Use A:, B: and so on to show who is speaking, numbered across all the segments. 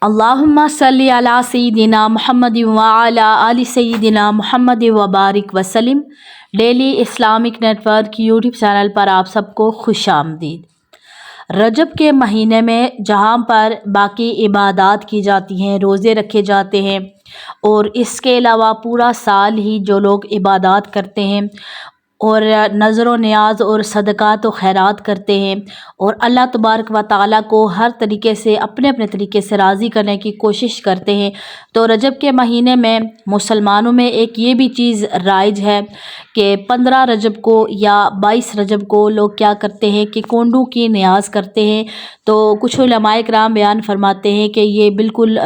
A: اللہم صلی علی سیدنا محمد وعلی آل سیدنا محمد وبارک وسلم۔ Daily Islamic network YouTube channel پر آپ سب کو خوش آمدید۔ رجب کے مہینے میں جہاں پر باقی عبادات کی جاتی ہیں، روزے رکھے جاتے ہیں، اور اس کے علاوہ پورا سال ہی جو لوگ عبادات کرتے ہیں اور نظر و نیاز اور صدقات و خیرات کرتے ہیں اور اللہ تبارک و تعالیٰ کو ہر طریقے سے اپنے اپنے طریقے سے راضی کرنے کی کوشش کرتے ہیں، تو رجب کے مہینے میں مسلمانوں میں ایک یہ بھی چیز رائج ہے کہ 15 رجب کو یا 22 رجب کو لوگ کیا کرتے ہیں کہ کونڈوں کی نیاز کرتے ہیں۔ تو کچھ علماء کرام بیان فرماتے ہیں کہ یہ بالکل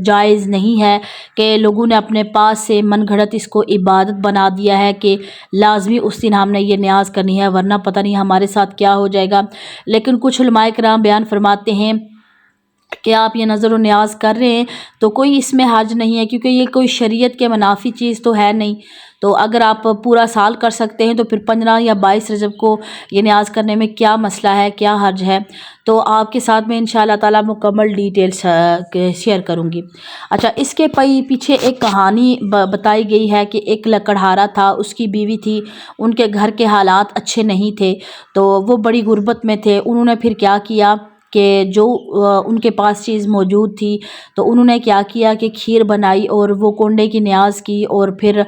A: جائز نہیں ہے کہ لوگوں نے اپنے پاس سے من گھڑت اس کو عبادت بنا دیا ہے کہ لازمی اس دن ہم نے یہ نیاز کرنی ہے ورنہ پتہ نہیں ہمارے ساتھ کیا ہو جائے گا۔ لیکن کچھ علماء کرام بیان فرماتے ہیں کہ آپ یہ نظر و نیاز کر رہے ہیں تو کوئی اس میں حرج نہیں ہے، کیونکہ یہ کوئی شریعت کے منافی چیز تو ہے نہیں۔ تو اگر آپ پورا سال کر سکتے ہیں تو پھر 15 یا 22 رجب کو یہ نیاز کرنے میں کیا مسئلہ ہے، کیا حرج ہے؟ تو آپ کے ساتھ میں انشاءاللہ تعالیٰ مکمل ڈیٹیلز شیئر کروں گی۔ اچھا، اس کے پیچھے ایک کہانی بتائی گئی ہے کہ ایک لکڑہارا تھا، اس کی بیوی تھی، ان کے گھر کے حالات اچھے نہیں تھے، تو وہ بڑی غربت میں تھے۔ انہوں نے پھر کیا کیا کہ جو ان کے پاس چیز موجود تھی تو انہوں نے کیا کیا کہ کھیر بنائی اور وہ کونڈے کی نیاز کی، اور پھر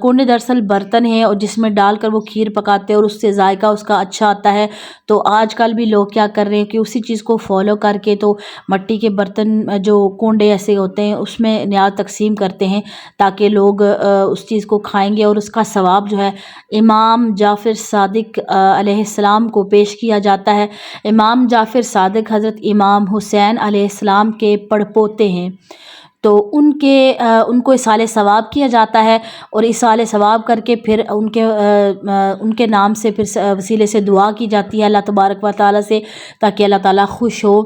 A: کونڈے دراصل برتن ہیں اور جس میں ڈال کر وہ کھیر پکاتے ہیں اور اس سے ذائقہ اس کا اچھا آتا ہے۔ تو آج کل بھی لوگ کیا کر رہے ہیں کہ اسی چیز کو فالو کر کے تو مٹی کے برتن جو کونڈے ایسے ہوتے ہیں اس میں نیاز تقسیم کرتے ہیں تاکہ لوگ اس چیز کو کھائیں گے، اور اس کا ثواب جو ہے امام جعفر صادق علیہ السلام کو پیش کیا جاتا ہے۔ امام جعفر صادق حضرت امام حسین علیہ السلام کے پڑپوتے ہیں، تو ان کو اصالِ ثواب کیا جاتا ہے، اور اصالِ ثواب کر کے پھر ان کے نام سے پھر وسیلے سے دعا کی جاتی ہے اللہ تبارک و تعالیٰ سے، تاکہ اللہ تعالیٰ خوش ہو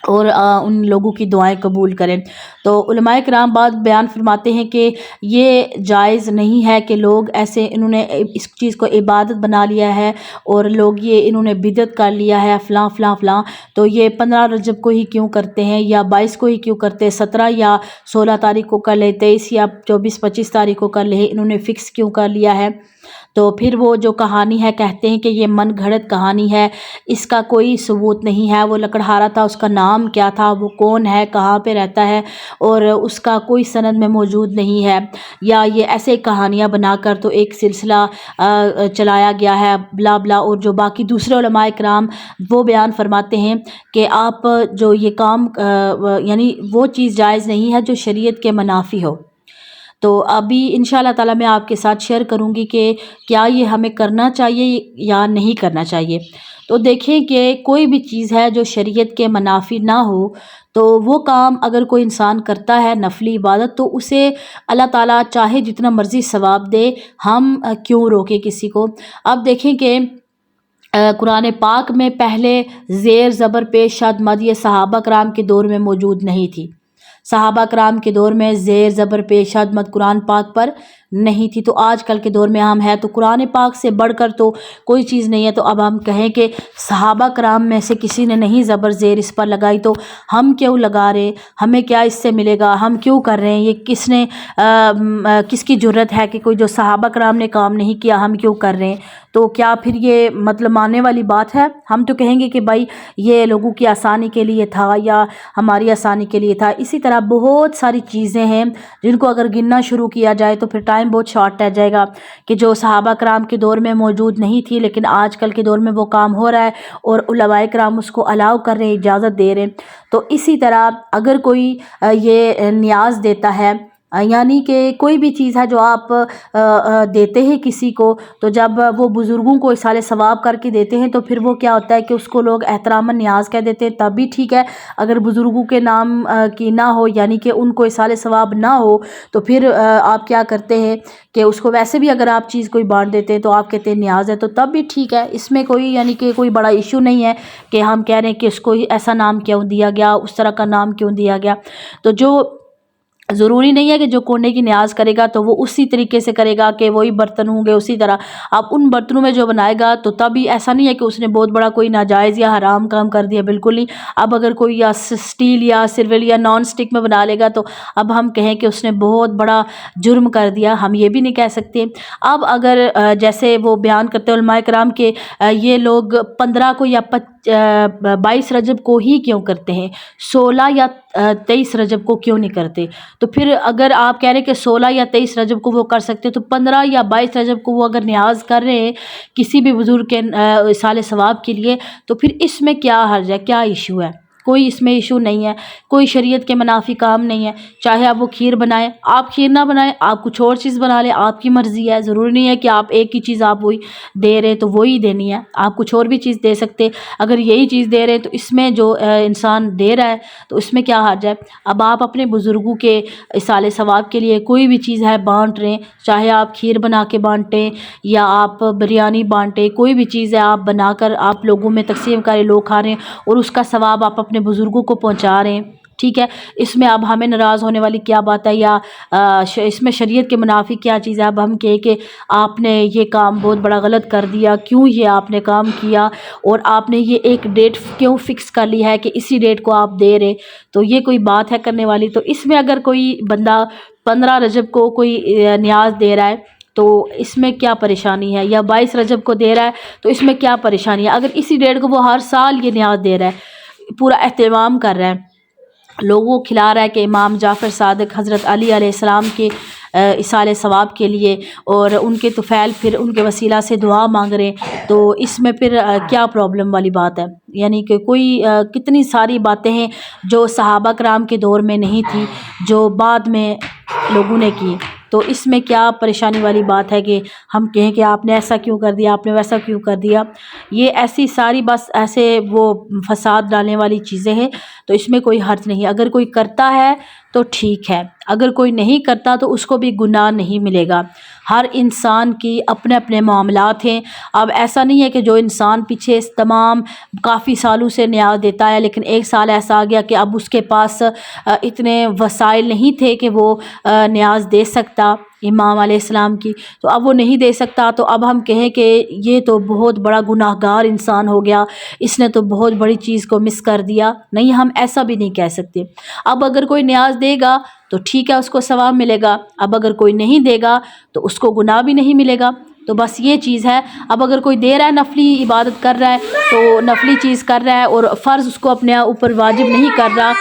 A: اور ان لوگوں کی دعائیں قبول کریں۔ تو علماء کرام بات بیان فرماتے ہیں کہ یہ جائز نہیں ہے کہ لوگ ایسے انہوں نے اس چیز کو عبادت بنا لیا ہے اور لوگ یہ انہوں نے بدعت کر لیا ہے فلاں فلاں فلاں، تو یہ 15 رجب کو ہی کیوں کرتے ہیں یا 22 کو ہی کیوں کرتے، 17 یا 16 تاریخ کو کر لے، 23 یا 24 25 تاریخ کو کر لے، انہوں نے فکس کیوں کر لیا ہے؟ تو پھر وہ جو کہانی ہے کہتے ہیں کہ یہ من گھڑت کہانی ہے، اس کا کوئی ثبوت نہیں ہے۔ وہ لکڑہارا تھا، اس کا نام کیا تھا، وہ کون ہے، کہاں پہ رہتا ہے، اور اس کا کوئی سند میں موجود نہیں ہے، یا یہ ایسے کہانیاں بنا کر تو ایک سلسلہ چلایا گیا ہے بلا بلا۔ اور جو باقی دوسرے علماء کرام وہ بیان فرماتے ہیں کہ آپ جو یہ کام یعنی وہ چیز جائز نہیں ہے جو شریعت کے منافی ہو۔ تو ابھی انشاءاللہ تعالیٰ میں آپ کے ساتھ شیئر کروں گی کہ کیا یہ ہمیں کرنا چاہیے یا نہیں کرنا چاہیے۔ تو دیکھیں کہ کوئی بھی چیز ہے جو شریعت کے منافی نہ ہو تو وہ کام اگر کوئی انسان کرتا ہے نفلی عبادت تو اسے اللہ تعالیٰ چاہے جتنا مرضی ثواب دے، ہم کیوں روکے کسی کو۔ اب دیکھیں کہ قرآن پاک میں پہلے زیر زبر پیش شد مد یہ صحابہ کرام کے دور میں موجود نہیں تھی۔ صحابہ کرام کے دور میں زیر زبر پیش شد مد قرآن پاک پر نہیں تھی، تو آج کل کے دور میں ہم ہے، تو قرآن پاک سے بڑھ کر تو کوئی چیز نہیں ہے۔ تو اب ہم کہیں کہ صحابہ کرام میں سے کسی نے نہیں زبر زیر اس پر لگائی تو ہم کیوں لگا رہے، ہمیں کیا اس سے ملے گا، ہم کیوں کر رہے ہیں، یہ کس کی جرت ہے کہ کوئی جو صحابہ کرام نے کام نہیں کیا ہم کیوں کر رہے ہیں؟ تو کیا پھر یہ مطلب ماننے والی بات ہے؟ ہم تو کہیں گے کہ بھائی یہ لوگوں کی آسانی کے لیے تھا یا ہماری آسانی کے لیے تھا۔ اسی طرح بہت ساری چیزیں ہیں جن کو اگر گننا شروع کیا جائے تو پھر ٹائم بہت شارٹ رہ جائے گا، کہ جو صحابہ کرام کے دور میں موجود نہیں تھی لیکن آج کل کے دور میں وہ کام ہو رہا ہے اور علماء کرام اس کو الاؤ کر رہے ہیں، اجازت دے رہے ہیں۔ تو اسی طرح اگر کوئی یہ نیاز دیتا ہے، یعنی کہ کوئی بھی چیز ہے جو آپ دیتے ہیں کسی کو، تو جب وہ بزرگوں کو اصالِ ثواب کر کے دیتے ہیں تو پھر وہ کیا ہوتا ہے کہ اس کو لوگ احتراماً نیاز کہہ دیتے ہیں، تب بھی ٹھیک ہے۔ اگر بزرگوں کے نام کی نہ ہو، یعنی کہ ان کو اصالِ ثواب نہ ہو، تو پھر آپ کیا کرتے ہیں کہ اس کو ویسے بھی اگر آپ چیز کوئی بانٹ دیتے ہیں تو آپ کہتے ہیں نیاز ہے، تو تب بھی ٹھیک ہے، اس میں کوئی یعنی کہ کوئی بڑا ایشو نہیں ہے کہ ہم کہہ رہے ہیں کہ اس کو ایسا نام کیوں دیا گیا، اس طرح کا نام کیوں دیا گیا۔ تو جو ضروری نہیں ہے کہ جو کونے کی نیاز کرے گا تو وہ اسی طریقے سے کرے گا کہ وہی برتن ہوں گے اسی طرح. اب ان برتنوں میں جو بنائے گا تو تبھی ایسا نہیں ہے کہ اس نے بہت بڑا کوئی ناجائز یا حرام کام کر دیا، بالکل نہیں. اب اگر کوئی یا اسٹیل یا سلور یا نان اسٹک میں بنا لے گا تو اب ہم کہیں کہ اس نے بہت بڑا جرم کر دیا، ہم یہ بھی نہیں کہہ سکتے. اب اگر جیسے وہ بیان کرتے ہیں علماء کرام کہ یہ لوگ 15 کو یا 22 رجب کو ہی کیوں کرتے ہیں، 16 یا 23 رجب کو کیوں نہیں کرتے. تو پھر اگر آپ کہہ رہے کہ 16 یا 23 رجب کو وہ کر سکتے تو 15 یا 22 رجب کو وہ اگر نیاز کر رہے ہیں کسی بھی بزرگ کے ایصال ثواب کے لیے تو پھر اس میں کیا حرج ہے، کیا ایشو ہے؟ کوئی اس میں ایشو نہیں ہے، کوئی شریعت کے منافی کام نہیں ہے. چاہے آپ وہ کھیر بنائیں، آپ کھیر نہ بنائیں، آپ کچھ اور چیز بنا لیں، آپ کی مرضی ہے. ضروری نہیں ہے کہ آپ ایک ہی چیز آپ وہی دے رہے تو وہی دینی ہے، آپ کچھ اور بھی چیز دے سکتے. اگر یہی چیز دے رہے تو اس میں جو انسان دے رہا ہے تو اس میں کیا حرج ہے؟ اب آپ اپنے بزرگوں کے ایصال ثواب کے لیے کوئی بھی چیز ہے بانٹ رہے ہیں، چاہے آپ کھیر بنا کے بانٹیں یا آپ بریانی بانٹیں، کوئی بھی چیز ہے آپ بنا کر آپ لوگوں میں تقسیم کریں، لوگ کھا رہے ہیں اور اس کا ثواب آپ اپنے بزرگوں کو پہنچا رہے ہیں. ٹھیک ہے، اس میں اب ہمیں ناراض ہونے والی کیا بات ہے یا اس میں شریعت کے منافی کیا چیز ہے؟ اب ہم کہیں کہ آپ نے یہ کام بہت بڑا غلط کر دیا، کیوں یہ آپ نے کام کیا اور آپ نے یہ ایک ڈیٹ کیوں فکس کر لی ہے کہ اسی ڈیٹ کو آپ دے رہے، تو یہ کوئی بات ہے کرنے والی؟ تو اس میں اگر کوئی بندہ 15 رجب کو کوئی نیاز دے رہا ہے تو اس میں کیا پریشانی ہے، یا 22 رجب کو دے رہا ہے تو اس میں کیا پریشانی ہے؟ اگر اسی ڈیٹ کو وہ ہر سال یہ نیاز دے رہا ہے، پورا اہتمام کر رہا ہے، لوگوں کو کھلا رہا ہے کہ امام جعفر صادق حضرت علی علیہ السلام کے ایصال ثواب کے لیے اور ان کے طفیل پھر ان کے وسیلہ سے دعا مانگ رہے ہیں، تو اس میں پھر کیا پرابلم والی بات ہے؟ یعنی کہ کوئی کتنی ساری باتیں ہیں جو صحابہ کرام کے دور میں نہیں تھی جو بعد میں لوگوں نے کی، تو اس میں کیا پریشانی والی بات ہے کہ ہم کہیں کہ آپ نے ایسا کیوں کر دیا، آپ نے ویسا کیوں کر دیا؟ یہ ایسی ساری بس ایسے وہ فساد ڈالنے والی چیزیں ہیں، تو اس میں کوئی حرج نہیں. اگر کوئی کرتا ہے تو ٹھیک ہے، اگر کوئی نہیں کرتا تو اس کو بھی گناہ نہیں ملے گا. ہر انسان کی اپنے اپنے معاملات ہیں. اب ایسا نہیں ہے کہ جو انسان پیچھے تمام کافی سالوں سے نیاز دیتا ہے لیکن ایک سال ایسا آ گیا کہ اب اس کے پاس اتنے وسائل نہیں تھے کہ وہ نیاز دے سکتا امام علیہ السلام کی، تو اب وہ نہیں دے سکتا تو اب ہم کہیں کہ یہ تو بہت بڑا گناہ گار انسان ہو گیا، اس نے تو بہت بڑی چیز کو مس کر دیا. نہیں، ہم ایسا بھی نہیں کہہ سکتے. اب اگر کوئی نیاز دے گا تو ٹھیک ہے، اس کو ثواب ملے گا. اب اگر کوئی نہیں دے گا تو اس کو گناہ بھی نہیں ملے گا. تو بس یہ چیز ہے. اب اگر کوئی دے رہا ہے، نفلی عبادت کر رہا ہے تو نفلی چیز کر رہا ہے اور فرض اس کو اپنے اوپر واجب نہیں کر رہا